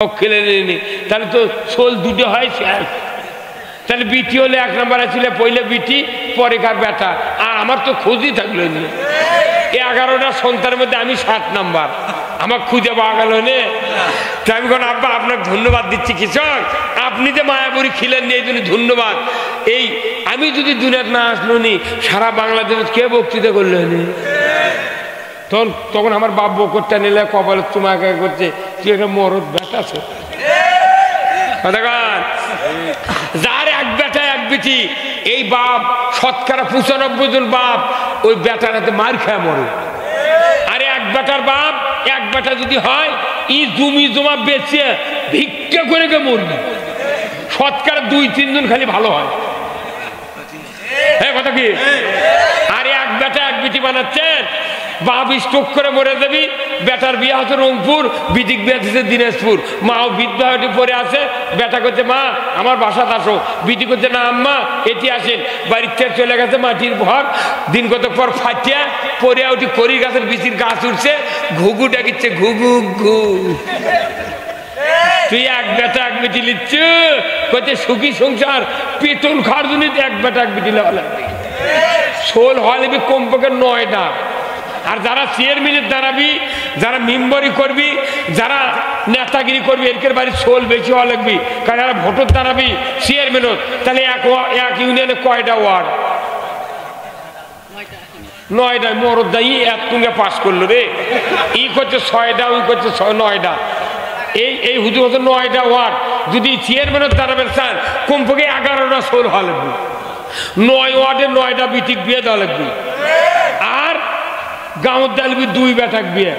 খেলে নিনি তাহলে তো শোল দুটো হয় শেষ। তাহলে বিটি হলে এক নম্বরে ছিল, পইলে বিটি পরে কার বেটা, আর আমার তো খোঁজই থাকলো না। 11টা সন্তানের মধ্যে আমি 7 নাম্বার, আমার খুঁজে পাওয়া গেল না। তাই আমি কোন আব্বা আপনাকে ধন্যবাদ দিচ্ছি কৃষক, আপনি যে মায়াপুরি খিলেন নি এই জন্য ধন্যবাদ। এই আমি যদি দুনিয়াতে না আসলো নি সারা বাংলাদেশ কে বক্তৃতা করলো নি, তখন আমার বাপ বকরটা নিলে কপালে চুমা করছে, তুই একটা মরদ বেটা আছে। যার এক বেটা এক বেটি, এই বাপ শতকরা 95 জন বাপ ওই বেটার হাতে মার খায় মরে। আরে এক বেটার বাপ এক বেটা যদি হয়, ই জমি জমা বেচে ভিক্ষা করে কে মরবি, শতকরা 2-3 জন খালি ভালো হয়। হ্যাঁ কথা কি? আরে এক বেটা এক বেটি বানাচ্ছেন, বাপ স্ট্রোক করে মরে যাবি, বেটার বিয়ে হচ্ছে রংপুর, বিদিক বিয়ে দিচ্ছে দিনাজপুর, মাও বিধবা পরে আছে, বেটা করছে মা আমার বাসাতে আসো, বিটি করছে না আম্মা এটি আসেন, বাড়ির থেকে চলে গেছে মাটির ঘর, দিন কত পর ফাটিয়া পরে উঠি করি গাছের বিচির গাছ উঠছে, ঘুঘু ডাকিচ্ছে ঘুঘু ঘু। তুই এক বেটা এক বেটি লিচ্ছ, করছে সুখী সংসার পেটন খাওয়ার জন্য এক বেটা এক বেটি লেওয়া লাগবে। শোল হওয়া লাগবে কমপক্ষে 9টা। আর যারা চেয়ারম্যানের দাঁড়াবি, যারা মেম্বরি করবি, যারা নেতাগিরি করবি, এর বাড়ির শোল বেশি হওয়া লাগবি। কারণ যারা ভোটর দাঁড়াবি চেয়ারম্যান, তাহলে এক ইউনিয়নে কয়টা ওয়ার্ড? 9টা। মরদ দায়ী এক তুঙ্গে পাস করলো রে, ই করছে 6টা, ওই করছে 9টা। এই হুজুর হচ্ছে 9টা ওয়ার্ড। যদি চেয়ারম্যানের দাঁড়াবেন চান কমপক্ষে 11টা শোল হওয়া লাগবে, 9 ওয়ার্ডে 9টা বিটিক বিয়ে দেওয়া লাগবে। আর গাঁৱত দালবি 2 বেটাক বিয়ে,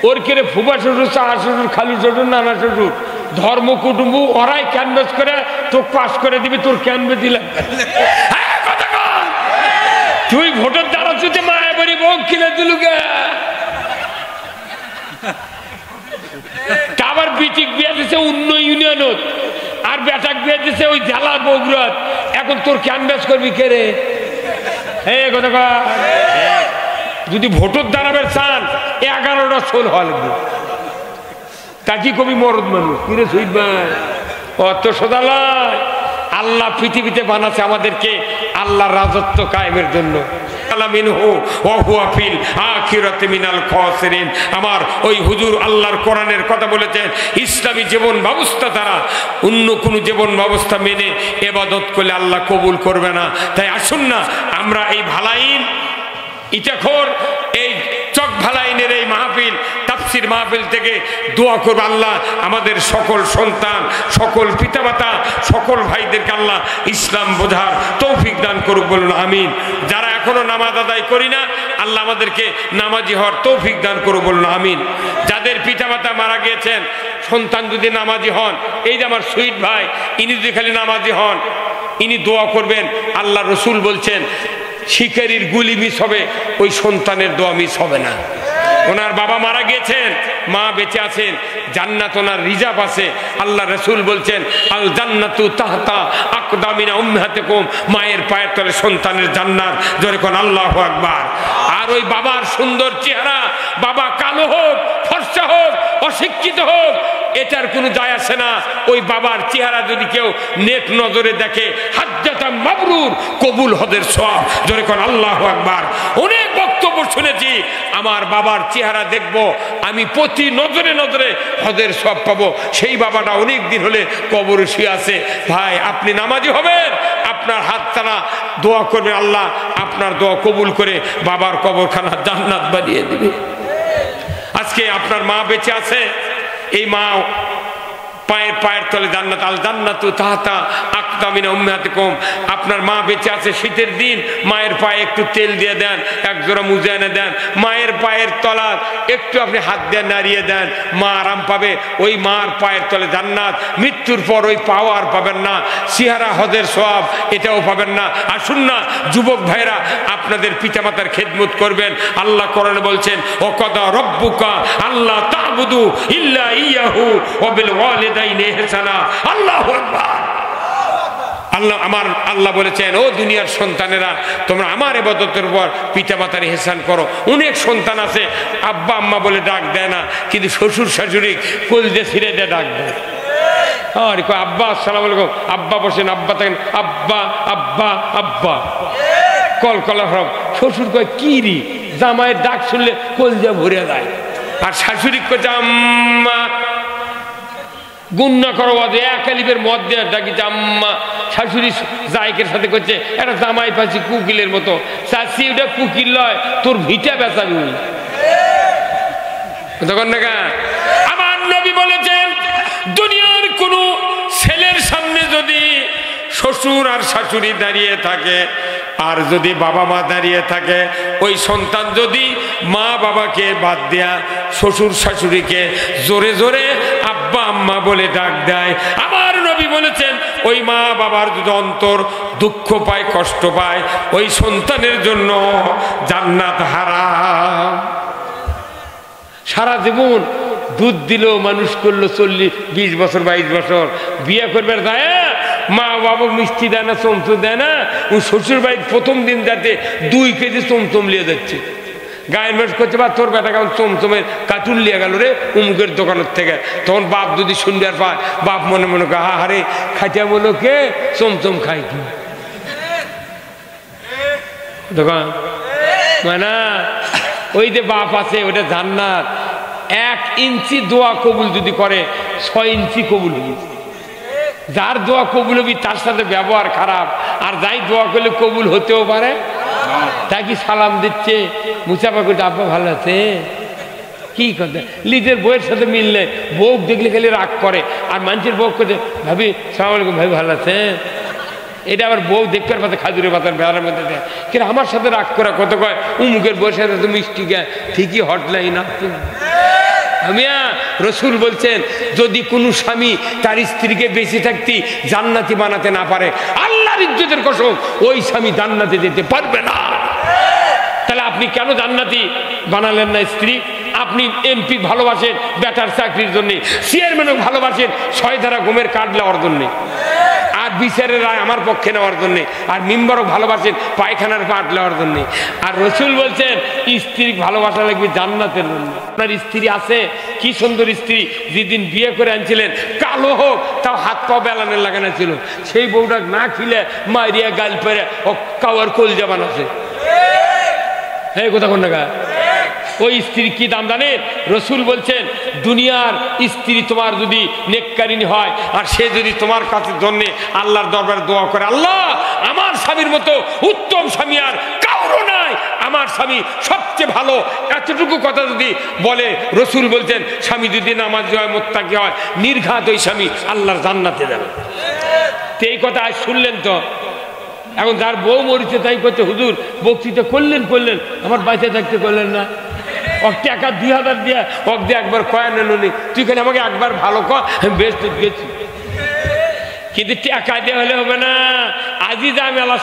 ওর কেড়ে ফুবা শ্বশুর, চাচা শ্বশুর, খালু শ্বশুর, নানা শ্বশুর, ধর্ম কুটুম্ব ওরাই ক্যানভাস করে তোকে পাস করে দিবি, তোর ক্যানভে দিলে তুই ভোটের দ্বারা তুই মায়াবাড়ি বউ কিনে দিলুকে। আবার বিটিক বিয়ে দিছে অন্য ইউনিয়নত, আর বেটাক বিয়ে দিছে ওই জেলা বগুড়াত। এখন তোর ক্যানভাস করবি কে রে? হ্যাঁ কথা যদি ভোটর দাঁড়াবে চান 11টা শোল হওয়া লাগবে। তা কি কবি মরদ মানুষ কিরে সুইট ভাই, অত সোদালয়। আল্লাহ পৃথিবীতে বানাচ্ছে আমাদেরকে আল্লাহর রাজত্ব কায়েমের জন্য। আমার ওই হুজুর আল্লাহর কোরআনের কথা বলেছেন, ইসলামী জীবন ব্যবস্থা দ্বারা অন্য কোন জীবন ব্যবস্থা মেনে ইবাদত করলে আল্লাহ কবুল করবে না। তাই আসুন না আমরা এই ভালাইন ইটাখোর এই চক ভালাইনের এই মাহফিল তাফসীর মাহফিল থেকে দোয়া করব, আল্লাহ আমাদের সকল সন্তান, সকল পিতামাতা, সকল ভাইদেরকে আল্লাহ ইসলাম বোঝার তৌফিক দান করুক, বলুন আমিন। যারা এখনো নামাজ আদায় করি না, আল্লাহ আমাদেরকে নামাজি হওয়ার তৌফিক দান করুক, বলুন আমিন। যাদের পিতামাতা মারা গিয়েছেন, সন্তান যদি নামাজি হন, এই যে আমার সুইট ভাই, ইনি যদি খালি নামাজি হন, ইনি দোয়া করবেন। আল্লাহ রসুল বলছেন শিকারির গুলি মিস হবে, ওই সন্তানের দোয়া মিস হবে না। ওনার বাবা মারা গিয়েছেন, মা বেঁচে আছেন, জান্নাত ওনার রিজার্ভ আছে। আল্লাহ রসুল বলছেন আল জান্নাতু তাহতা আকদামিনা উম্মাহাতিকুম, মায়ের পায়ের তলে সন্তানের জান্নাত। জোরে কোন আল্লাহু আকবার। আর ওই বাবার সুন্দর চেহারা, বাবা কালো হোক, ফর্সা হোক, অশিক্ষিত হোক, এটার কোনো যায় আসে না। ওই বাবার চেহারা যদি কেউ নেক নজরে দেখে, হাজ্জাতাম মাবরুর, কবুল হজের সওয়াব। জোরে কোন আল্লাহু আকবার। অনেক বক্তব্য শুনেছি, আমার বাবার চেহারা দেখব, আমি প্রতি নজরে নজরে হজের সওয়াব পাবো। সেই বাবাটা অনেক দিন হলে কবরে শুয়ে আছে। ভাই আপনি নামাজি হবেন, আপনার হাত তারা দোয়া করবেন, আল্লাহ আপনার দোয়া কবুল করে বাবার কবরখানা জান্নাত বানিয়ে দিবে। আজকে আপনার মা বেঁচে আছে, এই মা পায়ের তলে জান্নাত, আল জান্নাতু তাহতা আকদামিনা উম্মাহাতিকুম। আপনার মা বেঁচে আছে, শীতের দিন মায়ের পায়ে একটু তেল দিয়ে দেন, এক জোড়া মুজা এনে দেন, মায়ের পায়ের তলা একটু আপনি হাত দিয়ে নাড়িয়ে দেন, মা আরাম পাবে। ওই মার পায়ের তলে জান্নাত, মৃত্যুর পর ওই পাওয়া আর পাবেন না, সিহারা হজের সওয়াব এটাও পাবেন না। আসুন না যুবক ভাইরা, আপনাদের পিতামাতার খেদমত করবেন। আল্লাহ কোরআনে বলছেন ওয়াকাদা রাব্বুকা আল্লা তা'বুদু ইল্লা ইয়াহু ওয়া বিল ওয়ালিদাইনি ইহসানা। আল্লাহু আকবার। আল্লাহ বলেছেন, ও দুনিয়ার সন্তানেরা, তোমরা আমার ইবাদতের উপর পিতা মাতার ইহসান করো। অনেক সন্তান আছে আব্বা আম্মা বলে ডাক দেয় না, কিন্তু শ্বশুর শাশুড়ি কলজে ছিঁড়ে দিয়ে ডাক দেয়। আর আব্বা আসসালামু আলাইকুম, আব্বা বসেন, আব্বা থাকেন, আব্বা আব্বা আব্বা কলকলা হরম। শ্বশুর কয় কি রি, জামাইয়ের ডাক শুনলে কলজা ভরে যায়। আর শাশুড়ি কয় আম্মা, গুন্না করো এক আলিফের মদ দেওয়ার ডাকিছে আম্মা। শাশুড়ি জায়কের সাথে করছে, একটা জামাই পাচ্ছি কুকিলের মতো। চাষি ওটা কুকিল লয়, তোর ভিটা বেচাবি। তখন না আমার নবী বলেছেন, দুনিয়ার কোন ছেলের সামনে যদি শ্বশুর আর শাশুড়ি দাঁড়িয়ে থাকে, আর যদি বাবা মা দাঁড়িয়ে থাকে, ওই সন্তান যদি মা বাবাকে বাদ দেয়া শ্বশুর শাশুড়িকে জোরে জোরে আব্বা আম্মা বলে ডাক দেয়, আমার নবী বলেছেন ওই মা বাবার যদি অন্তর দুঃখ পায়, কষ্ট পায়, ওই সন্তানের জন্য জান্নাত হারাম। সারা জীবন দুধ দিল, মানুষ করলো 40-20 বছর 22 বছর, বিয়ে করবে যায় মা বাবা মিষ্টি দেয় না, চমচম দেয় না। ও শ্বশুর বাড়ির প্রথম দিন যাতে 2 কেজি চমচম লিয়ে যাচ্ছে। গায়ের মানুষ করছে, বা তোর বেটা কেমন চমচমের কার্টুন লিয়ে গেল রে উমুকের দোকানের থেকে। তখন বাপ যদি শুনবার পায়, বাপ মনে মনে কয়, হা হারে খাইটা বলো কে চমচম খাই কি দোকান মানে। ওই যে বাপ আছে ওটা জান্নাত। 1 ইঞ্চি দোয়া কবুল যদি করে 6 ইঞ্চি কবুল হবি। যার দোয়া কবুল হবি তার সাথে ব্যবহার খারাপ, আর যাই দোয়া করলে কবুল হতেও পারে। তাকে সালাম দিচ্ছে, মুসাফা করতে, আব্বা ভালো আছে, কি কথা। নিজের বউয়ের সাথে মিললে বউ দেখলে খালি রাগ করে, আর মানুষের বউ করতে, ভাবি সালাম আলাইকুম, ভাই ভালো আছে। এটা আবার বউ দেখতে পাতে খাজুরের পাতার বেড়ার মধ্যে দেয়, কিন্তু আমার সাথে রাগ করা কত কয় উমুকের বউয়ের সাথে তো মিষ্টি গায়, ঠিকই হটলাইন আপনি। আমিয়া রসুল বলছেন, যদি কোনো স্বামী তার স্ত্রীকে বেঁচে থাকতে জান্নাতি বানাতে না পারে, আল্লাহর ইজ্জতের কসম, ওই স্বামী জান্নাতে যেতে পারবে না। তাহলে আপনি কেন জান্নাতি বানালেন না স্ত্রী? আপনি এমপি ভালোবাসেন বেটার চাকরির জন্যে, চেয়ারম্যানও ভালোবাসেন 6 ধারা ঘুমের কার্ড নেওয়ার জন্যে, আর বিচারের রায় আমার পক্ষে নেওয়ার জন্যে, আর মেম্বারও ভালোবাসেন পায়খানার পাট নেওয়ার জন্যে। আর রসুল বলছেন স্ত্রী ভালোবাসা লাগবে জান্নাতের জন্য। আপনার স্ত্রী আছে, কি সুন্দর স্ত্রী, যেদিন বিয়ে করে আনছিলেন কালো হোক তাও হাত পা বেলানের লাগানো ছিল, সেই বউটা না খিলে মারিয়া গাল পেরে ও কাওয়ার কলজা বানাচ্ছে। হ্যাঁ কথা কোন টাকা। ওই স্ত্রী কি দাম জানেন? রসুল বলছেন, দুনিয়ার স্ত্রী তোমার যদি নেককারিনী হয়, আর সে যদি তোমার কাছে জন্যে আল্লাহর দরবারে দোয়া করে, আল্লাহ আমার স্বামীর মতো উত্তম স্বামী আর কারো নাই, আমার স্বামী সবচেয়ে ভালো, এতটুকু কথা যদি বলে, রসুল বলছেন স্বামী যদি নামাজি হয়, মুত্তাকি হয়, নির্ঘাত ওই স্বামী আল্লাহর জান্নাতে যাবে। তো এই কথা আজ শুনলেন তো। এখন যার বউ মরিছে তাই করতে, হুজুর বক্তৃতা করলেন, আমার বাঁচে থাকতে করলেন না। ওর টাকা 2000 দিয়া ওর দিয়ে একবার কয়া নেনি, তুই খালি আমাকে একবার ভালো কর, আমি বেশ তো গেছি। কিন্তু টাকা দিয়ে হলে হবে না। আজই যা আমি আল্লাহ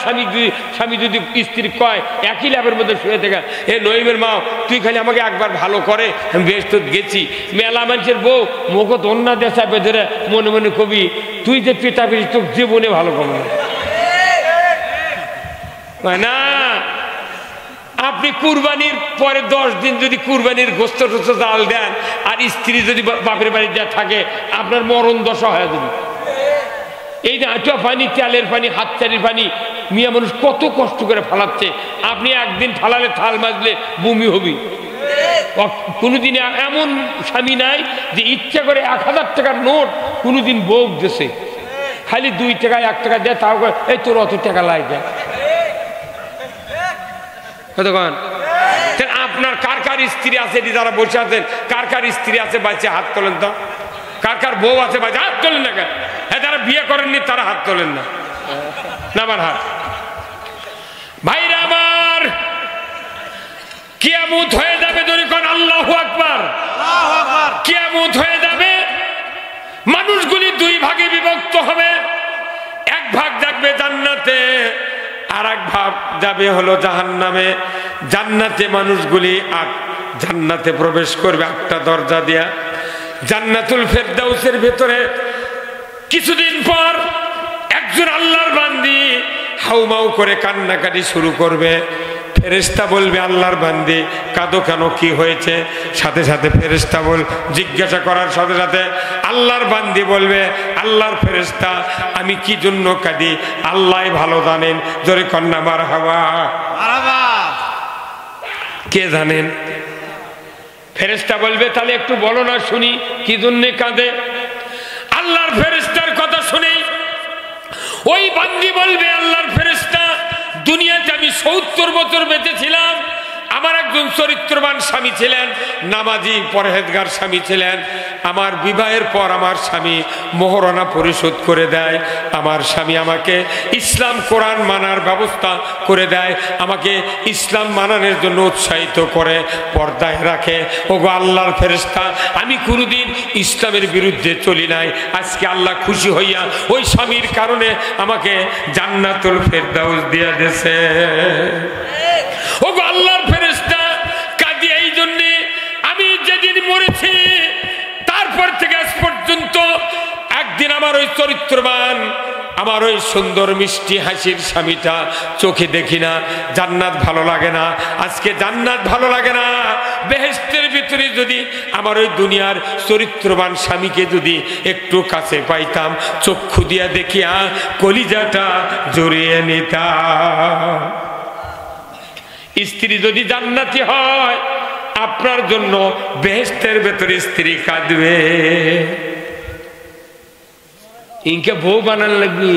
স্বামী যদি স্ত্রী কয় একই ল্যাবের মধ্যে শুয়ে থাকা, এ নইমের মা তুই খালি আমাকে একবার ভালো করে, আমি বেশ তো গেছি। মেলা মানুষের বউ মুখত অন্য দেশা বেঁধে মনে মনে কবি, তুই যে পেটা পেটি তোর জীবনে ভালো কম না। আপনি কুরবানির পরে 10 দিন যদি কুরবানির গোস্ত টোস্ত জাল দেন, আর স্ত্রী যদি বাপের বাড়ি যা থাকে, আপনার মরণ দশা হয়ে যাবে। এই যে আঁচুয়া পানি, চালের পানি, হাতচারির পানি মিয়া মানুষ কত কষ্ট করে ফালাচ্ছে, আপনি একদিন ফালালে থাল মাজলে বমি হবি। কোনোদিন এমন স্বামী নাই যে ইচ্ছা করে 1000 টাকার নোট কোনোদিন বউ দেশে, খালি 2 টাকা 1 টাকা দেয়, তাও এই তোর অত টাকা লাগে। আপনার কার কার স্ত্রী আছে যারা বসে আছেন, কার কার স্ত্রী আছে বাঁচে হাত তোলেন তো, কার কার বউ আছে বাঁচে হাত তোলেন না। হ্যাঁ, যারা বিয়ে করেননি তারা হাত তোলেন না। আমার হাত ভাইরা আমার, কিয়ামত হয়ে যাবে, যখন আল্লাহু আকবার, কিয়ামত হয়ে যাবে, মানুষগুলি 2 ভাগে বিভক্ত হবে। এক ভাগ যাবে জান্নাতে, আর এক ভাগ যাবে হলো জাহান্নামে। জান্নাতে মানুষগুলি জান্নাতে প্রবেশ করবে 8টা দরজা দিয়া, জান্নাতুল ফেরদাউসের ভেতরে। কিছুদিন পর এক একজন আল্লাহর বান্দি হাউমাউ করে কান্নাকাটি শুরু করবে, ফেরেশতা বলবে আল্লাহর বান্দি কাঁদো কেন, কি হয়েছে? সাথে সাথে ফেরেশতা জিজ্ঞাসা করার সাথে সাথে আল্লাহর বান্দি বলবে আল্লাহর ফেরেশতা আমি কি জন্য কাঁদি আল্লাহ ভালো জানেন। জোরে কন্যা মারহাবা। কে জানেন? ফেরেশতা বলবে তাহলে একটু বলো না শুনি কি জন্য কাঁদে। আল্লাহর ফেরেশতার কথা শুনে ওই বান্দি বলবে আল্লাহর ফেরেশতা দুনিয়াতে আমি 70 বছর বেঁচে ছিলাম, আমার একজন চরিত্রবান স্বামী ছিলেন, নামাজি পরহেজগার স্বামী ছিলেন। আমার বিবাহের পর আমার স্বামী মোহরানা পরিশোধ করে দেয়, আমার স্বামী আমাকে ইসলাম কোরআন মানার ব্যবস্থা করে দেয়, আমাকে ইসলাম মানানোর জন্য উৎসাহিত করে, পর্দায় রাখে। ওগো আল্লাহর ফেরেশতা আমি কোনোদিন ইসলামের বিরুদ্ধে চলি নাই, আজকে আল্লাহ খুশি হইয়া ওই স্বামীর কারণে আমাকে জান্নাতুল ফেরদাউস দিয়া দিয়েছে। ওগো আল্লাহর ফেরেশতা কাজী এই জন্য আমি যেদিন মরেছি তারপর থেকে আজ পর্যন্ত একদিন আমার ওই চরিত্রবান আমার ওই সুন্দর মিষ্টি হাসির স্বামীটা চোখে দেখি না, জান্নাত ভালো লাগে না, আজকে জান্নাত ভালো লাগে না। বেহেশতের ভিতরে যদি আমার ওই দুনিয়ার চরিত্রবান স্বামীকে যদি একটু কাছে পাইতাম, চক্ষু দিয়া দেখিয়া কলিজাটা জড়িয়ে নিতাম। স্ত্রী যদি জান্নাতি হয় আপনার জন্য বেহেশতের ভেতরে স্ত্রী কাঁদবে। ইনকে বউ বানান লাগবে।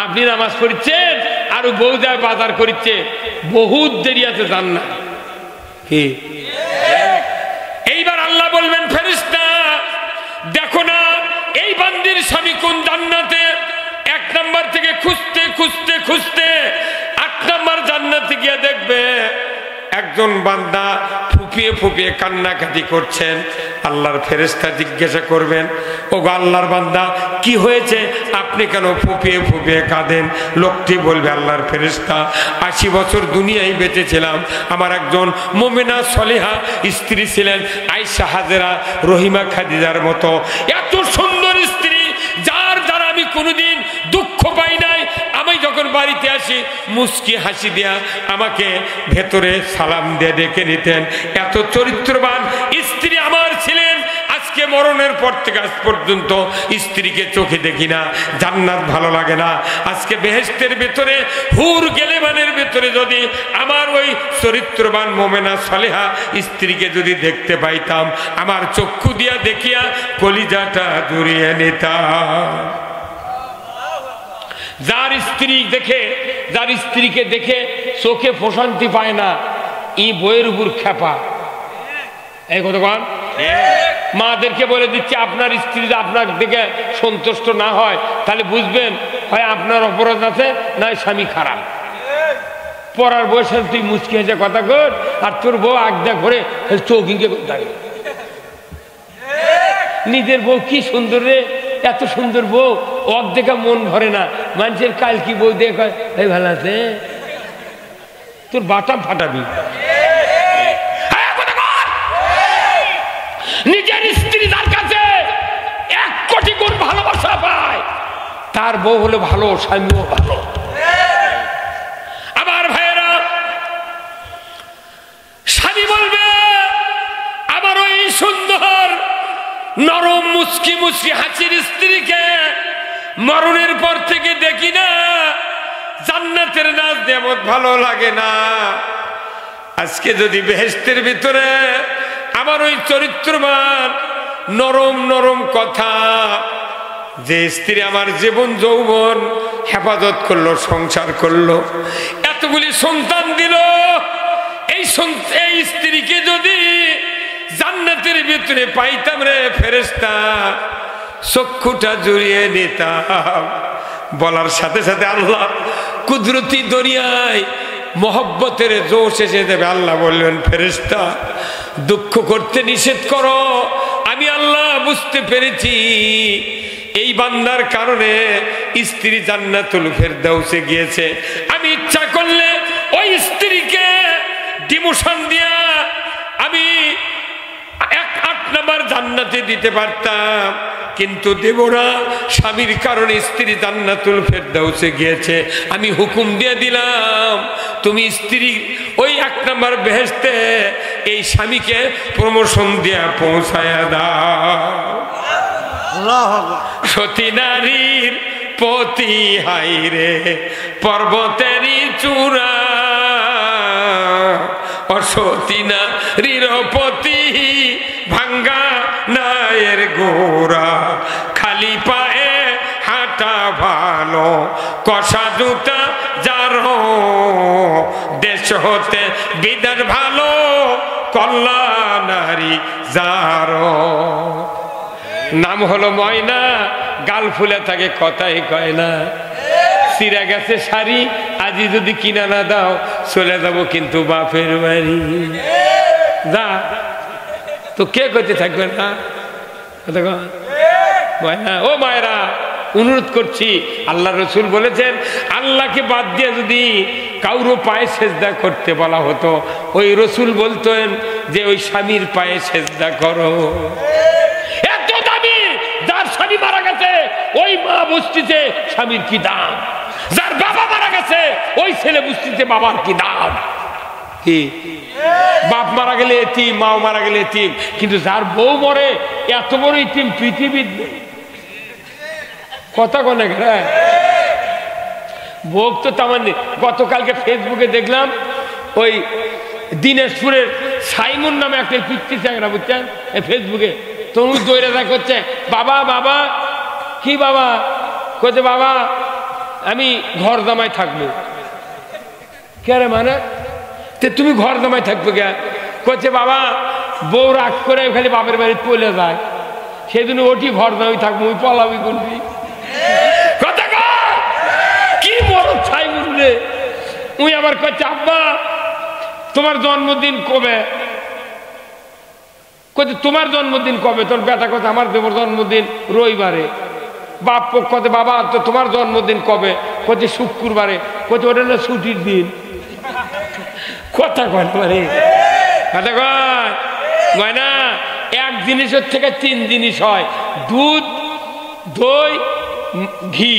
আপনি নামাজ পড়ছেন আর বউ যায় বাজার করছে, বহুত দেরি আছে জান্নাত। কি এইবার আল্লাহ বলবেন ফেরেশতা দেখো না এই বান্দির স্বামী কোন জান্নাতে। 1 নাম্বার থেকে খুঁজতে খুঁজতে খুঁজতে 8 নাম্বার জান্নাতে গিয়ে দেখবে একজন বান্দা ফুপিয়ে ফুপিয়ে কান্নাকাটি করছেন। আল্লাহর ফেরেশতা জিজ্ঞাসা করবেন ওগো আল্লাহর বান্দা কি হয়েছে, আপনি কেন ফুপিয়ে ফুপিয়ে কাঁদেন? লোকটি বলবে আল্লাহর ফেরেশতা 80 বছর দুনিয়ায় বেঁচেছিলাম, আমার একজন মুমিনা সলিহা স্ত্রী ছিলেন, আয়েশা হাজেরা রহিমা খাদিজার মতো এত সুন্দর স্ত্রী যার দ্বারা আমি কোনোদিন দুঃখ পাই নাই। আমি যখন বাড়িতে আসি মুস্কি হাসি দিয়া আমাকে ভেতরে সালাম দিয়ে ডেকে নিতেন। এত চরিত্রবান স্ত্রী আমার ছিলেন, আজকে মরণের পর থেকে আজ পর্যন্ত স্ত্রীকে চোখে দেখি না, জান্নাত ভালো লাগে না। আজকে বেহেশতের ভেতরে হুর গেলেমানের ভেতরে যদি আমার ওই চরিত্রবান মোমেনা সালেহা স্ত্রীকে যদি দেখতে পাইতাম, আমার চক্ষু দিয়া দেখিয়া কলিজাটা জুড়িয়ে নিতাম। যার স্ত্রীকে দেখে চোখে প্রশান্তি পায় না, এই বইয়ের উপর খেপা। এই কতক্ষণ মাদেরকে বলে দিচ্ছে আপনার স্ত্রী আপনার দেখে সন্তুষ্ট না হয় তাহলে বুঝবেন হয় আপনার অপরাধ আছে না স্বামী খারাপ। পড়ার বয়সে তুই মুচকি হেসে কথা কর আর তোর বউ আগদা ঘরে চৌকিংকে থাকে। নিজের বউ কি সুন্দর রে, এত সুন্দর বউ, ওর দেখে মন ভরে না। মানুষের কাল কি বউ দেখে এই ভালো আছে, তোর বাটাম ফাটাবি। নিজের স্ত্রী তার কাছে 1 কোটি গুণ ভালোবাসা পায়, তার বউ হলো ভালো, স্বামীও ভালো। আমার ভাইয়েরা, স্বামী বলবে আমার ওই সুন্দর নরম মুচকি মুচকি হাসির স্ত্রীকে মরণের পর থেকে দেখি না, জান্নাতের নাজ নেয়ামত ভালো লাগে না। আজকে যদি বেহেশতের ভিতরে আমার ওই চরিত্রবান নরম নরম কথা, যে স্ত্রী আমার জীবন যৌবন হেফাজত করলো, সংসার করলো, এতগুলি সন্তান দিল, এই স্ত্রীকে যদি জান্নাতের ভিতরে পাইতাম রে ফেরেশতা, চক্ষুটা জুড়িয়ে নিতাম। বলার সাথে সাথে আল্লাহ কুদরতি দরিয়ায় মোহব্বতের জোশ এসে দেবে। আল্লাহ বললেন ফেরেশতা দুঃখ করতে নিষেধ করো, আমি আল্লাহ বুঝতে পেরেছি এই বান্দার কারণে স্ত্রী জান্নাতুল ফেরদাউসে গিয়েছে। আমি ইচ্ছা করলে ওই স্ত্রীকে ডিমোশন দিয়া আমি 8 নাম্বার জান্নাতে দিতে পারতাম, কিন্তু দেব না। স্বামীর কারণে স্ত্রী জান্নাতুল ফেরদাউসে গিয়েছে, আমি হুকুম দিয়ে দিলাম তুমি স্ত্রী ওই 1 নম্বর বেহেশতে এই স্বামীকে প্রমোশন দিয়ে পৌঁছায়া দাও। সতী নারীর পতি হাইরে পর্বতেরই চূড়া, অসতী নারীর পতি ভাঙ্গা নায়ের গোড়া, খালি পায়ে হাঁটা ভালো কষা জুতা যারো, দেশ হতে বিদেশ ভালো কল্লা নারী যারো। নাম হলো ময়না, গাল ফুলে থাকে কথাই কয় না। চিরা গেছে শাড়ি, আজি যদি কিনা না দাও চলে যাবো কিন্তু বাপের বাড়ি। যা তো কে করতে থাকবে না? ময়না ও মায়েরা, অনুরোধ করছি, আল্লাহ রসুল বলেছেন আল্লাহকে বাদ দিয়ে যদি কাউরো পায়ে সেজদা করতে বলা হতো, ওই রসুল বলতেন যে ওই স্বামীর পায়ে সেজদা করো। এত দামি, যার স্বামী মারা গেছে ওই মা বুঝতেছে স্বামীর কি দাম, যার বাবা মারা গেছে ওই ছেলে বুঝতেছে বাবার কি দাম। কি বাপ মারা গেলে এতিম, মাও মারা গেলে এতিম, কিন্তু যার বউ মরে এত বড় এতিম পৃথিবীর কথা কোনে ভোগ তো তেমন। গতকালকে ফেসবুকে দেখলাম ওই দিনাজপুরের সাইমন নামে একটা পিচ্ছি চ্যাংরা, বুঝছেন, ফেসবুকে তরুণ দৌড়ে দেখ করছে, বাবা বাবা কি বাবা, কইছে বাবা আমি ঘর জামাই থাকবো। কে রে মানে তুমি ঘর জামাই থাকবে কে? কইছে বাবা বউ রাগ করে খালি বাপের বাড়ি চলে যায়, সেদিন ওটি ঘর জামাই থাকবো, ওই পলাবি করবি। কি বড় ছাই মুরলে উই আবার কচ্ছে আব্বা তোমার জন্মদিন কবে? কচ্ছে তোমার জন্মদিন কবে? তোর বেটা কথা আমার দেবর জন্মদিন রবিবারে। বাপ কচ্ছে বাবা তো তোমার জন্মদিন কবে? কচ্ছে শুক্রবারে। কচ্ছে ওটা না ছুটির দিন। কথা কয় মানে কথা কয় না। এক জিনিসের থেকে 3 জিনিস হয়, দুধ দই ঘি,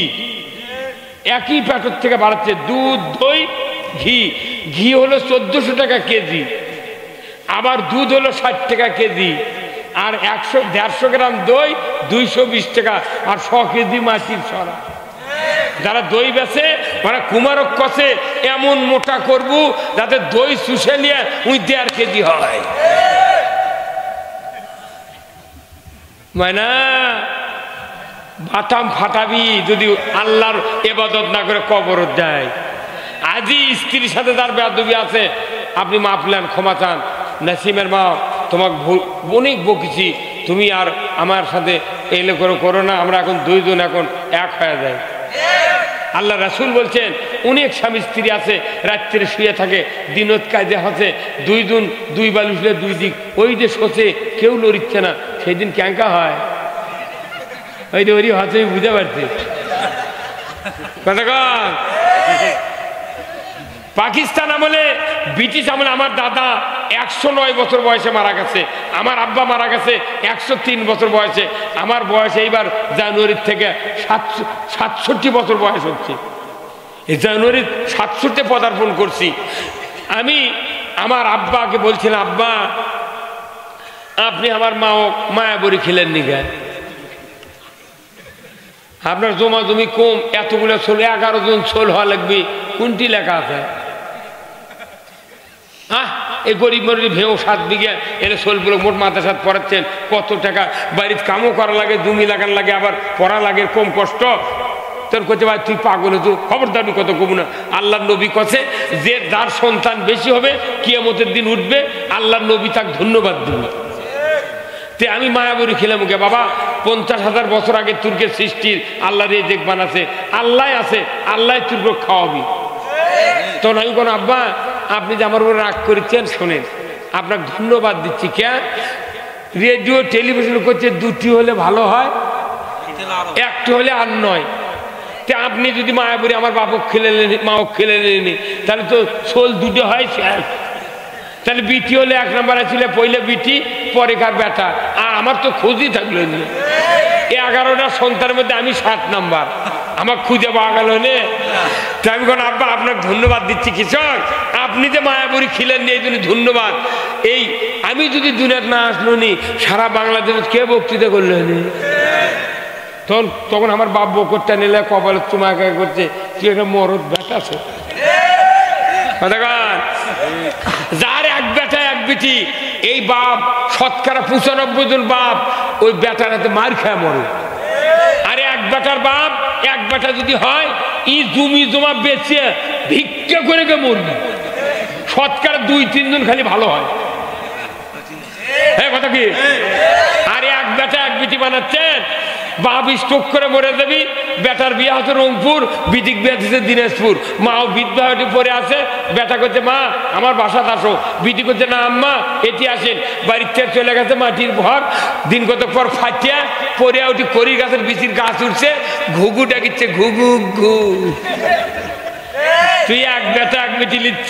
একই প্যাকেট থেকে বাড়াচ্ছে, দুধ দই ঘি। ঘি হলো 1400 টাকা কেজি, আবার দুধ হলো 60 টাকা কেজি, আর 150 গ্রাম দই 220 টাকা, আর 100 কেজি মাটির সরা। যারা দই বেছে ওরা কুমারক কষে এমন মোটা করবো যাতে দই শুষে নিয়ে 1.5 কেজি হয়। মায়না বাটাম ফাটাবি যদি আল্লাহর ইবাদত না করে কবরত যায়। আজই স্ত্রীর সাথে তার বেয়াদবি আছে, আপনি মাফ নেন, ক্ষমা চান। নাসিমের মা তোমাকে অনেক বকেছি, তুমি আর আমার সাথে এলে করো না, আমরা এখন 2 জন এখন এক হয়ে যায়। আল্লাহ রাসূল বলছেন অনেক স্বামী স্ত্রী আছে রাত্রে শুয়ে থাকে, দিনত কাজে হাসে, 2 জন 2 বালুসলে 2 দিক, ওই যে শোষে কেউ লড়িচ্ছে না, সেই দিন ক্যাঙ্কা হয়। ওই যে ওরই হাতে বুঝতে পারছি কথা। পাকিস্তান আমলে, ব্রিটিশ আমলে আমার দাদা 109 বছর বয়সে মারা গেছে, আমার আব্বা মারা গেছে 103 বছর বয়সে, আমার বয়স এইবার জানুয়ারির থেকে 67 বছর বয়স হচ্ছে। এই জানুয়ারি 67 পদার্পণ করছি। আমি আমার আব্বাকে বলছিলাম, আব্বা আপনি আমার মায়াবরী খেলেন নি গে? আপনার জমা জমি কম, এতগুলো ছোল, 11 জন ছোল হওয়া লাগবে, কোনটি লেখা আছে? এই গরিব মরিব ভেও 7 বিঘা এলে ছোলগুলো মোট মাথা সাথ পড়াচ্ছেন, কত টাকা বাড়ির কামও করা লাগে, জমি লাগান লাগে, আবার পড়া লাগে, কম কষ্ট। তোর কাছে ভাই তুই পাগল, তো খবরদারি কত কমু না। আল্লাহ নবী কাছে যে যার সন্তান বেশি হবে কিয়ামতের দিন উঠবে, আল্লাহ নবী তাকে ধন্যবাদ দিবে। তে আমি মায়াবরী খেলাম কে বাবা? 50,000 বছর আগে তুর্কের সৃষ্টির আল্লাহর এই দেখ বানাছে, আল্লাহ আছে, আল্লাহ তুর্ক খাওয়াবি। তখন আমি কোন আব্বা আপনি যে আমার উপর রাগ করেছেন, শোনেন আপনাকে ধন্যবাদ দিচ্ছি। কে রেডিও টেলিভিশন করছে, 2টি হলে ভালো হয়, 1টি হলে আর নয়। তে আপনি যদি মায়াবরী আমার বাপক খেলে মাও খেলে নেনি, তাহলে তো শোল 2টে হয়, তাহলে বিটি হলে 1 নম্বরে ছিল, পইলে বিটি পরে কার বেটা, আর আমার তো খোঁজই থাকলো। এই 11টা সন্তানের মধ্যে আমি 7 নাম্বার, আমার খুঁজে পাওয়া গেল নে। তাই আমি কোন আব্বা আপনাকে ধন্যবাদ দিচ্ছি কৃষক, আপনি যে মায়াপুরি খিলেন নি এই জন্য ধন্যবাদ। এই আমি যদি দুনিয়ার না আসলো নি সারা বাংলাদেশে কে বক্তৃতা করলো নি? তখন আমার বাপ বকরটা নিলে কপালে চুমা করছে, তুই একটা মরদ বেটা আছে। যার এক বেটা এক বেটি, এই বাপ শতকরা 95 জন বাপ ওই বেটার হাতে মার খায় মরে। আরে এক বেটার বাপ এক বেটা যদি হয় ই জমি জমা বেচে ভিক্ষা করে কে মরবি, শতকরা 2-3 জন খালি ভালো হয়। হ্যাঁ কথা কি? আরে এক বেটা এক বেটি বানাচ্ছেন, বাপ স্ট্রোক করে মরে যাবি, বেটার বিয়ে হচ্ছে রংপুর, বিটিক বিয়ে দিচ্ছে দিনাজপুর, মাও বিধবা হয়ে পড়ে আছে, বেটা করছে মা আমার বাসাত আসো, বিটি করছে না আম্মা এটি আসেন, বাড়ির থেকে চলে গেছে মাটির ঘর, দিন কত পর ফাটিয়া পরে উঠি করি গাছের বিচির গাছ উঠছে, ঘুঘু ডাকিচ্ছে ঘুঘু ঘু। তুই এক বেটা এক বেটি লিচ্ছ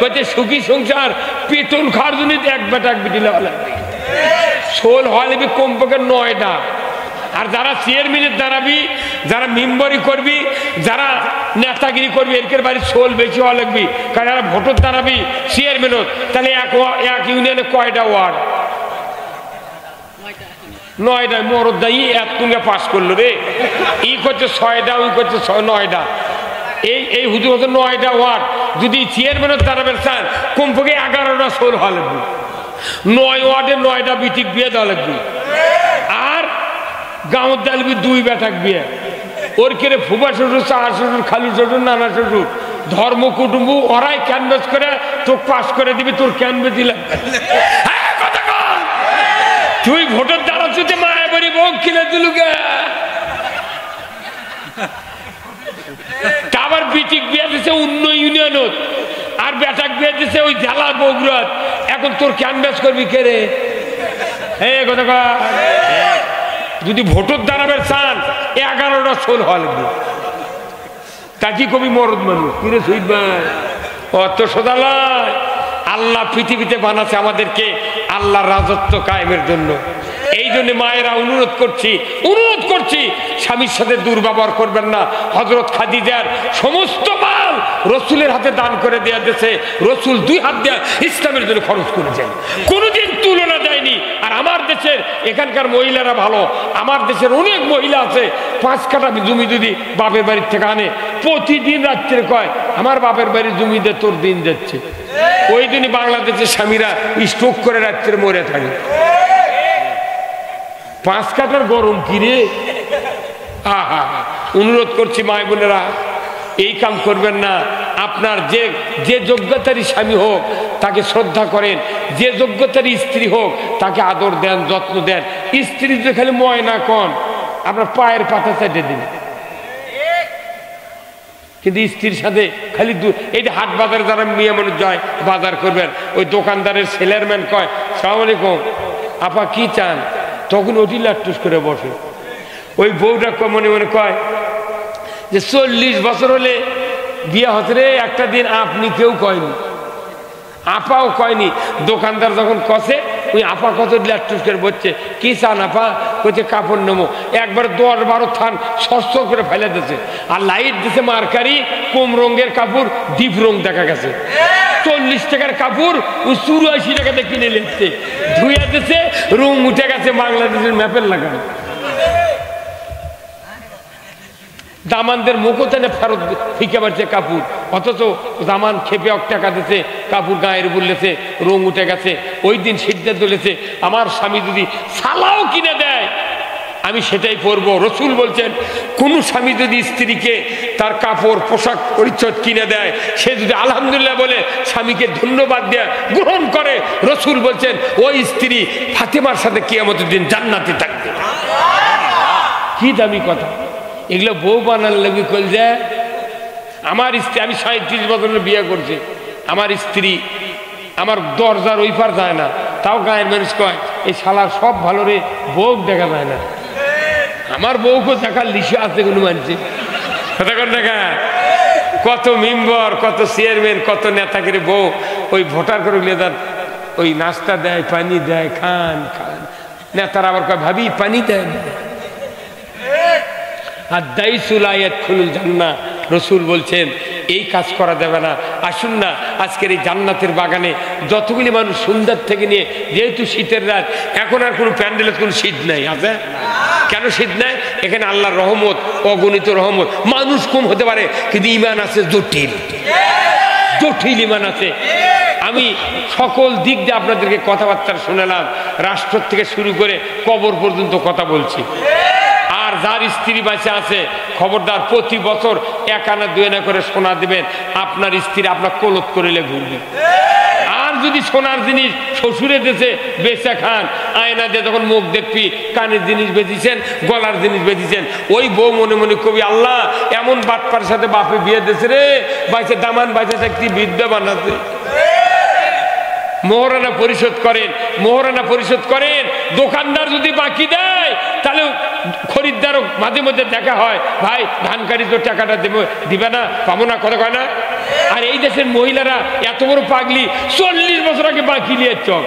করছে সুখী সংসার, পেতন খাওয়ার জন্য এক বেটা এক বেটি লেওয়া লাগবে। শোল হলে কমপক্ষে 9টা। আর যারা চেয়ারম্যানের দাঁড়াবি, যারা মেম্বরি করবি, যারা নেতাগিরি করবি, এর বাড়ির শোল বেশি হওয়া লাগবি। কারণ যারা ভোটার দাঁড়াবি চেয়ারম্যানত, তাহলে এক ইউনিয়নে কয়টা ওয়ার্ড? 9টা। মরদ দায়ী এক তুঙ্গে পাস করলো রে, ই করছে 6টা, ওই করছে 9টা। এই হুজুর হচ্ছে 9টা ওয়ার্ড। যদি চেয়ারম্যানের দাঁড়াবেন চান কমপক্ষে 11টা শোল হওয়া লাগবে। 9 ওয়ার্ডে 9টা বিটিক বিয়ে দেওয়া লাগবে। আর গাঁৱত দালবি 2 বেটাক বিয়ে, ওর কেড়ে ফুবা শ্বশুর, চার শ্বশুর, খালু শ্বশুর, নানা শ্বশুর, ধর্ম কুটুম্ব ওরাই ক্যানভেস করে তোকে পাস করে দিবি, তোর ক্যানভেস দিলাম। তুই ভোটের দাঁড়াচ্ছিস মায়াবাড়ি বউ কিনে দিলুকে, আবার বিটিক বিয়ে দিছে অন্য ইউনিয়নত, আর বেটাক বিয়ে দিছে ওই জেলা বগুড়াত। এখন তোর ক্যানভেস করবি কে রে? হ্যাঁ কথা কয়, যদি ভোটের দাঁড়াবে চান 11টা শোল হওয়া লাগবে। তা কি কবি মরদ মানুষ কিরে শহীদ ভাই অত সোদালয়। আল্লাহ পৃথিবীতে বানাচ্ছে আমাদেরকে আল্লাহর রাজত্ব কায়েমের জন্য। এই জন্য মায়েরা অনুরোধ করছি স্বামীর সাথে দুর্ব্যবহার করবেন না। হযরত খাদিজার সমস্ত মাল রসুলের হাতে দান করে দেয়া দিয়েছে, রসুল 2 হাত দিয়ে ইসলামের জন্য খরচ করেছেন, কোনোদিন তুলনা দেয়নি। আর আমার দেশের এখানকার মহিলারা ভালো, আমার দেশের অনেক মহিলা আছে 5 কাঠা জমি যদি বাপের বাড়ির থেকে আনে, প্রতিদিন রাত্রে কয় আমার বাপের বাড়ির জমিতে তোর দিন যাচ্ছে। ওই দিনই বাংলাদেশের স্বামীরা স্ট্রোক করে রাত্রে মরে থাকে। 5 কাঠার গরম কিরে। অনুরোধ করছি মায় বোনেরা, এই কাম করবেন না। আপনার যে যোগ্যতারই স্বামী হোক তাকে শ্রদ্ধা করেন, যে যোগ্যতারই স্ত্রী হোক তাকে আদর দেন, যত্ন দেন। স্ত্রী যে খালি ময়না কন, আপনার পায়ের পাতা চাইতে দিন, কিন্তু স্ত্রীর সাথে খালি এই যে হাট বাজারে যারা মেয়ে মানুষ যায় বাজার করবেন, ওই দোকানদারের সেলারম্যান কয় সালাম আলাইকুম আপা কি চান, তখন ওটি লাট্টুস করে বসে। ওই বউটা মনে মনে কয় যে 40 বছর হলে বিয়ে হতে রে, একটা দিন আপনি কেউ কয়নি, আপাও কয়নি। দোকানদার যখন কষে ওই আপা কত লাট্টুস করে বসছে, কি চান আপা? কইছে কাপড় নেবো। একবার 10-12 থান সস্ত করে ফেলে দিয়েছে, আর লাইট দিছে মার্কারি, কম রঙের কাপড় ডিপ রং দেখা গেছে। 40 টাকার কাপড় ও 84 টাকাতে কিনে নিচ্ছে, ধুয়ে দিছে, রং উঠে গেছে বাংলাদেশের ম্যাপের লাগানো। দামানদের মুখও তেনে ফেরত ফিকে পারছে কাপড়, অথচ দামান খেপে টাকা দিতে কাপড় গায়ের বললেছে, রং উঠে গেছে। ওই দিন সিদ্ধান্ত তুলেছে আমার স্বামী যদি সালাও কিনে দেয় আমি সেটাই পরবো। রসুল বলছেন কোন স্বামী যদি স্ত্রীকে তার কাপড় পোশাক পরিচ্ছদ কিনে দেয়, সে যদি আলহামদুলিল্লাহ বলে স্বামীকে ধন্যবাদ দেয় গ্রহণ করে, রসুল বলছেন ওই স্ত্রী ফাতেমার সাথে কিয়ামতের দিন জান্নাতে থাকবে। কি দামি কথা এগুলো। বউ বানার লাগি কল যায়। আমার স্ত্রী, আমি 37 বছর বিয়ে করছি, আমার স্ত্রী আমার দরজার ওই পার যায় না, তাও গায়ের মানুষ কয় এই শালার সব ভালো রে, বউ দেখা যায় না। আমার বউকে দেখার লিশে আছে কোনো মানুষে দেখা। কত মেম্বার, কত চেয়ারম্যান, কত নেতাগিরি বউ ওই ভোটার করে তার ওই নাস্তা দেয়, পানি দেয়, খান। নেতারা আবার কয় ভাবি পানি দেয়, আর দাইসুলায়াত খুলুল জান্নাহ, রসুল বলছেন এই কাজ করা যাবে না। আসুন না আজকের এই জান্নাতের বাগানে যতগুলি মানুষ সুন্দর থেকে নিয়ে, যেহেতু শীতের রাত, এখন আর কোনো প্যান্ডেলের কোনো শীত নাই, আছে কেন শীত নাই? এখানে আল্লাহর রহমত, অগণিত রহমত। মানুষ কম হতে পারে কিন্তু ইমান আছে জটিল, জটিল ইমান আছে। আমি সকল দিক দিয়ে আপনাদেরকে কথাবার্তা শোনালাম, রাষ্ট্র থেকে শুরু করে কবর পর্যন্ত কথা বলছি। আর যার স্ত্রী বাঁচে আছে, খবরদার প্রতি বছর 1 আনা 2 আনা করে সোনা দিবেন, আপনার স্ত্রী আপনার কোলত করিলে ঘুরবে। আর যদি সোনার জিনিস শ্বশুরে দেশে বেচে খান, আয়না দিয়ে যখন মুখ দেখবি, কানের জিনিস বেঁচেছেন, গলার জিনিস বেঁচেছেন, ওই বউ মনে মনে কবি, আল্লাহ এমন বাটপার সাথে বাপে বিয়ে দিয়েছে রে, বাইসে দামান বাইসে থাকতে বিদ্যা বানাতে। মোহরানা পরিশোধ করেন, মোহরানা পরিশোধ করেন। দোকানদার যদি বাকি দেয় তাহলে খরিদ্দারও মাঝে মধ্যে দেখা হয়, ভাই ধানকারি তো টাকাটা দিবে না, পাবো না, কথা কয় না। আর এই দেশের মহিলারা এত বড় পাগলি, 40 বছর আগে বাকি নিয়ে চক,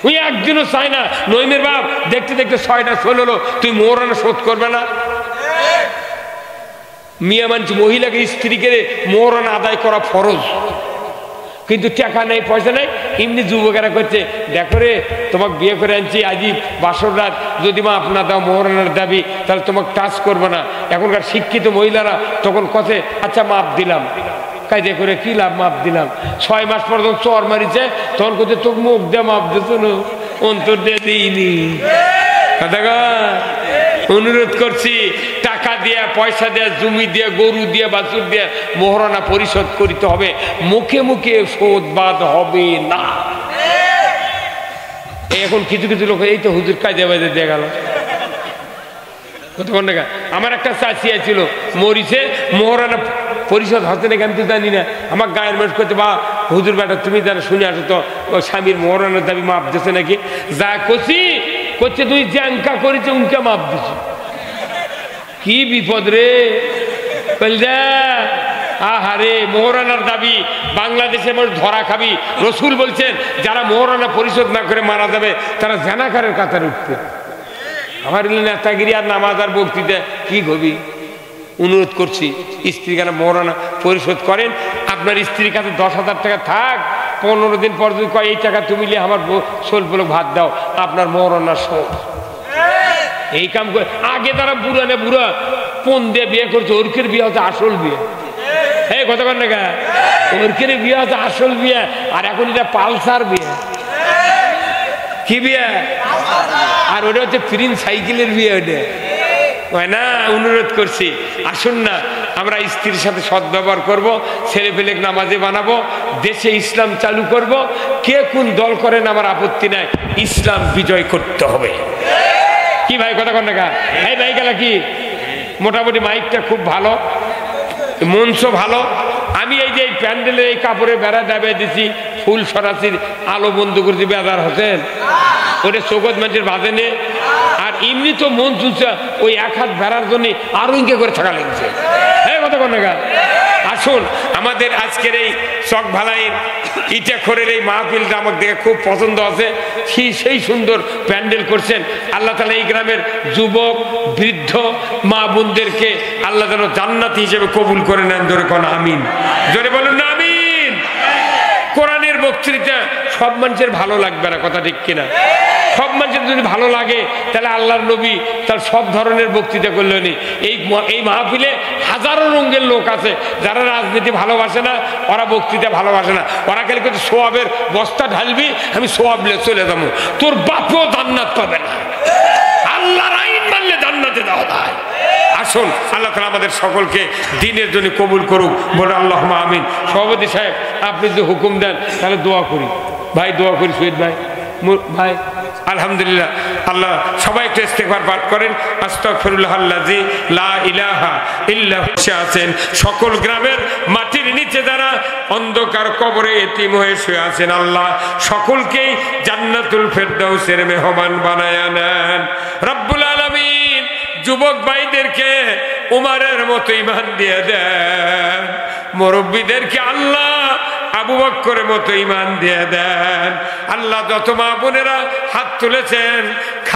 ওই একদিনও চায় না। নইমের বাপ দেখতে দেখতে 6টা 16, তুই মোহরানা শোধ করবে না। মিয়া মানুষ মহিলাকে স্ত্রীকে মোহরানা আদায় করা ফরজ, কিন্তু টাকা নেই, পয়সা নেই। এমনি যুবকেরা করছে, দেখো রে তোমাকে বিয়ে করে আনছি, আজই বাসর রাত, যদি মা আপনার দাও মোহরানার দাবি, তাহলে তোমাকে টাচ করবে না। এখনকার শিক্ষিত মহিলারা তখন কথা, আচ্ছা মাপ দিলাম, কায়দে করে কি লাভ, মাপ দিলাম। 6 মাস পর যখন চর মারিছে তখন করছে তোকে মুখ দিয়ে মাপ দিত না, অন্তর দিয়ে দিইনি। অনুরোধ করছি, টাকা দিয়ে, পয়সা দিয়ে, জমি দিয়ে, গরু দিয়ে, বাছুর দিয়ে মোহরানা পরিশোধ করিতে হবে, মুখে মুখে শোধ বাদ হবে না। এখন কিছু কিছু লোক এই তো হুজুর কাজে বাজে দিয়ে গেল। আমার একটা চাষি ছিল, মরিছে, মোহরানা পরিশোধ হচ্ছে নাকি আমি তো জানি না। আমার গায়ের মানুষ করছে, বা হুজুর বেটা তুমি যারা শুনে আসো তো, স্বামীর মোহরানার দাবি মাপ দিচ্ছে নাকি? যা করছি করছে, তুই জ্যাঙ্কা করেছে উনকে মাপ দিছি। কি বিপদ রে, আহারে মোহরানার দাবি, বাংলাদেশের মানুষ ধরা খাবি। রসুল বলছেন যারা মোহরানা পরিশোধ না করে মারা যাবে তারা জানাকারের কাতারে উঠবে। আমার নেতাগিরি আর নামাজ আর বক্তৃতা কি গবি। অনুরোধ করছি, স্ত্রী কেন মোহরানা পরিশোধ করেন। আপনার স্ত্রীর কাছে 10,000 টাকা থাক, 15 দিন পর যদি কয় এই টাকা তুমি নিয়ে আমার স্বল্প ভাত দাও, আপনার মোহরানা শোধ। এই কাম করে আগে তারা বুড়া না বুড়া পণ দিয়ে বিয়ে করছে, ওরকের বিয়ে হচ্ছে আসল বিয়ে। হ্যাঁ কথা কর না, ওরকের বিয়ে হচ্ছে আসল বিয়ে, আর এখন এটা পালসার বিয়ে। কি বিয়ে? আর ওটা হচ্ছে প্রিন্স সাইকেলের বিয়ে। ওটা হয় না। অনুরোধ করছি, আসুন না আমরা স্ত্রীর সাথে সদ্ব্যবহার করব, ছেলে পেলে নামাজে বানাবো, দেশে ইসলাম চালু করব। কে কোন দল করেন আমার আপত্তি নাই, ইসলাম বিজয় করতে হবে। কি ভাই কথা কন না? এই ভাই গেলা কি মোটামুটি মাইকটা খুব ভালো, মঞ্চ ভালো। আমি এই যে প্যান্ডেলের এই কাপড়ে বেড়া দাবিয়ে দিছি, ফুল সরাসরি আলো বন্ধ করে দিবে, আদার হোসেন ওটা চৌকত মানুষের বাজে নে। আর এমনি তো মন চুলছে, ওই 1 হাত বেড়ার জন্য আরো ইঙ্গে করে থাকা লেগেছে। হ্যাঁ কথা কন না? আসুন আমাদের আজকের এই চক ভালাইয়ের ইটাখোরের এই মাহফিলটা আমার দেখে খুব পছন্দ আছে। সেই সুন্দর প্যান্ডেল করছেন। আল্লাহ তাআলা এই গ্রামের যুবক, বৃদ্ধ, মা বোনদেরকে আল্লাহ যেন জান্নাতি হিসেবে কবুল করে নেন। জোরে কোন আমিন, জোরে বলুন না আমিন। কোরআনের বক্তৃতা সব মানুষের ভালো লাগবে না, কথা ঠিক কিনা? সব মানুষের যদি ভালো লাগে তাহলে আল্লাহর নবী তার সব ধরনের বক্তৃতা করলেন। এই মাহফিলে হাজারো রঙের লোক আছে যারা রাজনীতি ভালোবাসে না, ওরা বক্তৃতা ভালোবাসে না, ওরা খালি কিন্তু সোয়াবের বস্তা ঢালবি, আমি সোয়াব নিয়ে চলে যাবো। তোর বাপও জান্নাত পাবে না, আল্লাহর আইন মানলে জান্নাতে যাওয়া যায়। আসুন আল্লাহ তাআলা আমাদের সকলকে দ্বীনের জন্য কবুল করুক, বলে আল্লাহুম্মা আমিন। সভাপতি সাহেব আপনি যদি হুকুম দেন তাহলে দোয়া করি। ভাই দোয়া করি, শহীদ ভাই ভাই। আলহামদুলিল্লাহ, আল্লাহ সবাই একটু ইস্তেগফার পাঠ করেন। আস্তাগফিরুল্লাহাল্লাযী লা ইলাহা ইল্লা হু। আছেন সকল গ্রামের মাটির নিচে যারা অন্ধকার কবরে এতিম হয়ে শুয়ে আছেন, আল্লাহ সকলকেই জান্নাতুল ফেরদাউসের মেহমান বানায়া নেন রব্বুল আলামিন। যুবক ভাইদেরকে উমারের মতো ঈমান দিয়ে দেন, মুরব্বীদেরকে আল্লাহ আবু বকরের মতো ঈমান দিয়ে দেন। আল্লাহ যত মা বোনেরা হাত তুলেছেন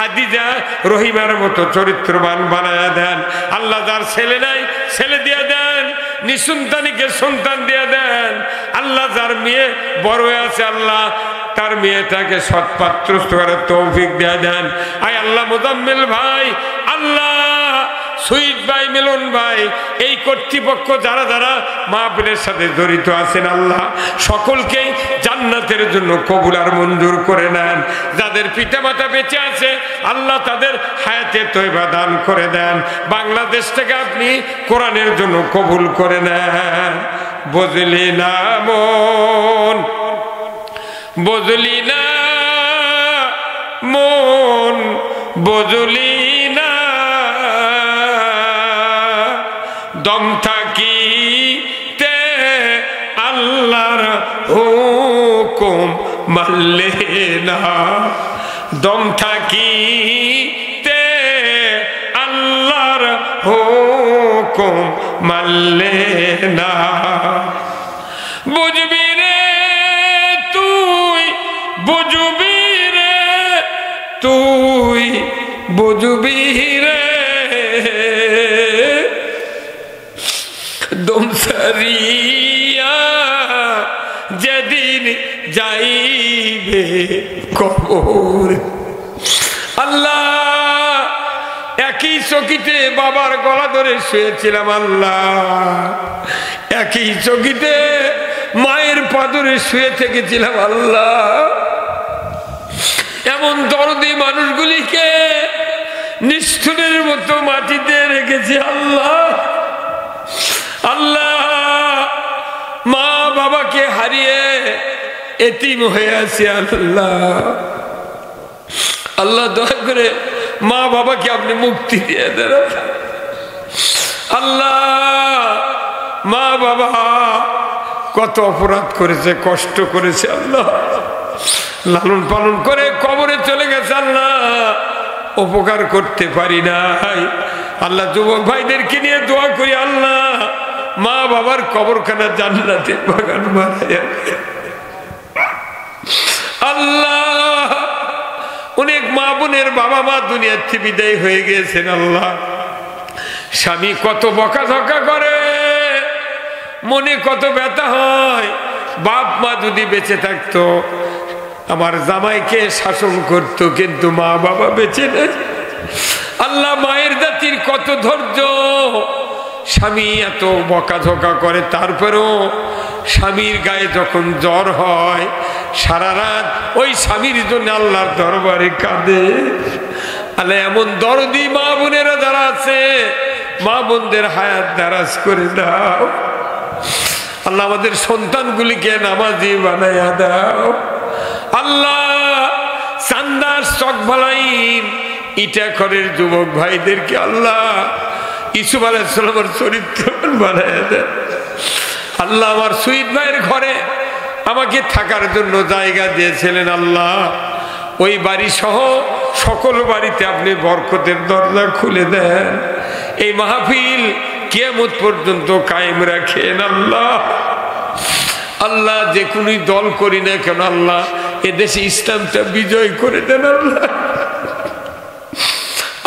খাদিজা রহিমার মতো চরিত্রবান বানায়া দেন আল্লাহ। যার ছেলে নাই ছেলে দিয়ে দেন, নিঃসন্তানীকে সন্তান দিয়ে দেন আল্লাহ। যার মেয়ে বড় হয়ে আছে আল্লাহ তার মেয়েটাকে সৎপাত্র করার তৌফিক দিয়ে দেন। আয় আল্লাহ মোজাম্মেল ভাই, আল্লাহ শহীদ ভাই, মিলন ভাই, এই কর্তৃপক্ষ যারা যারা মাহফিলের সাথে জড়িত আছেন আল্লাহ সকলকেই জান্নাতের জন্য কবুল আর মঞ্জুর করে নেন। যাদের পিতামাতা বেঁচে আছে আল্লাহ তাদের হায়াতে তয়বা দান করে দেন। বাংলাদেশ থেকে আপনি কোরআনের জন্য কবুল করে নেন। বুঝলি না মন, বুঝলি না মন, বুঝলি না দম থাকিতে আল্লাহর হুকুম মানলে না, দম থাকিতে আল্লাহর হুকুম মানলে না। বুঝবি রে তুই, বুঝবি রে তুই, বুঝবি রে দম সারিয়া যেদিন যাইবে কবর। আল্লাহ একই চকিতে বাবার গলা ধরে শুয়েছিলাম আল্লাহ, একই চকিতে মায়ের পা ধরে শুয়ে থেকেছিলাম আল্লাহ। এমন দরদি মানুষগুলিকে নিষ্ঠুরের মতো মাটিতে রেখেছি আল্লাহ। আল্লাহ মা বাবাকে হারিয়ে এতিম হয়ে আছে আল্লাহ। আল্লাহ দয়া করে মা বাবাকে আপনি মুক্তি দিয়ে দেন আল্লাহ। মা বাবা কত অপরাধ করেছে, কষ্ট করেছে আল্লাহ, লালন পালন করে কবরে চলে গেছে আল্লাহ, উপকার করতে পারি নাই আল্লাহ। যুবক ভাইদেরকে নিয়ে দোয়া করি আল্লাহ মা বাবার কবরখানা জান্নাতের বাগান বানায় আল্লাহ। অনেক মা বোনের বাবা মা দুনিয়ার থেকে বিদায় হয়ে গিয়েছেন আল্লাহ। স্বামী কত বকাঝকা করে, মনে কত ব্যথা হয়। বাপ মা যদি বেঁচে থাকতো আমার জামাইকে শাসন করত, কিন্তু মা বাবা বেঁচে নেই আল্লাহ। মায়ের জাতির কত ধৈর্য, স্বামী এত বকাঝকা করে তারপরেও স্বামীর গায়ে যখন জ্বর হয় সারা রাত ওই স্বামীর জন্য আল্লাহর দরবারে কাঁদে আল্লাহ। এমন দরদি মা বোনেরা যারা আছে মা বোনদের হায়াত দারাজ করে দাও আল্লাহ। আমাদের সন্তানগুলিকে নামাজি বানাইয়া দাও আল্লাহ। চান্দার চক ভালাইন ইটাখরের যুবক ভাইদেরকে আল্লাহ ইসুফ আলাইহিস সালামের চরিত্র বানাইয়া দেন আল্লাহ। আমার শহীদ ভাইয়ের ঘরে আমাকে থাকার জন্য জায়গা দিয়েছিলেন আল্লাহ, ওই বাড়ি সহ সকল বাড়িতে আপনি বরকতের দরজা খুলে দেন। এই মাহফিল কিয়ামত পর্যন্ত কায়েম রাখেন আল্লাহ। আল্লাহ যে কোনো দল করি না কেন আল্লাহ এদেশে ইসলামটা বিজয় করে দেন আল্লাহ।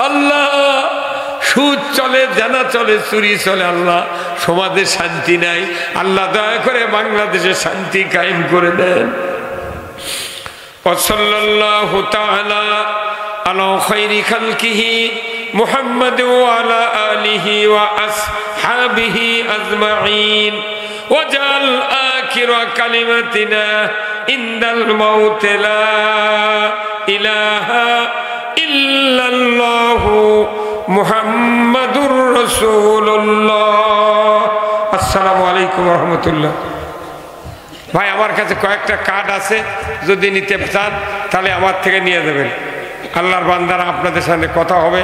আল্লাহ সুদ চলে, জানা চলে, চুরি চলে আল্লাহ, সমাজে শান্তি নাই আল্লাহ। দয়া করে বাংলাদেশে শান্তি কায়েম করে দেন। সাল্লাল্লাহু তাআলা আলা খায়রি খালকিহি মুহাম্মাদ ওয়া আলা আলিহি ওয়া আসহাবিহি আজমাইন ওয়াজআল আখিরা কালিমাতিনা ইনদাল মাউত লা ইলাহা ইল্লাল্লাহু মুহাম্মাদুর রাসূলুল্লাহ। আসসালামু আলাইকুম ওয়া রাহমাতুল্লাহ। ভাই আমার কাছে কয়েকটা কার্ড আছে, যদি নিতে চান তাহলে আমার থেকে নিয়ে যাবেন। আল্লাহর বান্দারা আপনাদের সাথে কথা হবে।